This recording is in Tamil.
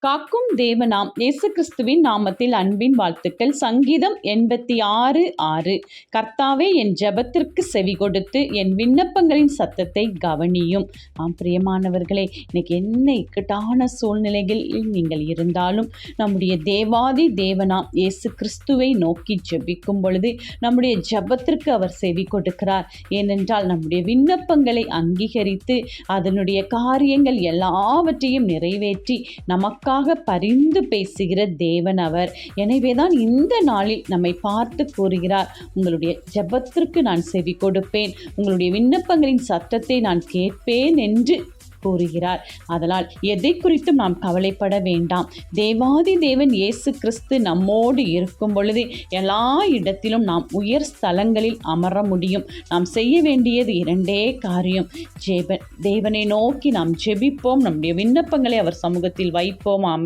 காக்கும் தேவனாம் இயேசு கிறிஸ்துவின் நாமத்தில் அன்பின் வாழ்த்துக்கள். சங்கீதம் 86:6. கர்த்தாவே, என் ஜெபத்திற்கு செவி கொடுத்து என் விண்ணப்பங்களின் சத்தத்தை கவனியும். பிரியமானவர்களே, இன்னைக்கு என்ன இக்கட்டான சூழ்நிலைகளில் நீங்கள் இருந்தாலும் நம்முடைய தேவாதி தேவனாம் இயேசு கிறிஸ்துவை நோக்கி ஜெபிக்கும் பொழுது நம்முடைய ஜெபத்திற்கு அவர் செவி கொடுக்கிறார். ஏனென்றால் நம்முடைய விண்ணப்பங்களை அங்கீகரித்து அதனுடைய காரியங்கள் எல்லாவற்றையும் நிறைவேற்றி நமக்காக பரிந்து பேசுகிற தேவன் அவர். எனவேதான் இந்த நாளில் நம்மை பார்த்து கூறுகிறார், உங்களுடைய ஜெபத்திற்கு நான் செவி கொடுப்பேன், உங்களுடைய விண்ணப்பங்களின் சத்தத்தை நான் கேட்பேன் என்று கூறுகிறார். அதனால் எதை குறித்தும் நாம் கவலைப்பட வேண்டாம். தேவாதி தேவன் இயேசு கிறிஸ்து நம்மோடு இருக்கும் பொழுது எல்லா இடத்திலும் நாம் உயர் ஸ்தலங்களில் அமர முடியும். நாம் செய்ய வேண்டியது 2 காரியம். தேவனை நோக்கி நாம் ஜெபிப்போம், நம்முடைய விண்ணப்பங்களை அவர் சமூகத்தில் வைப்போம். ஆமென்.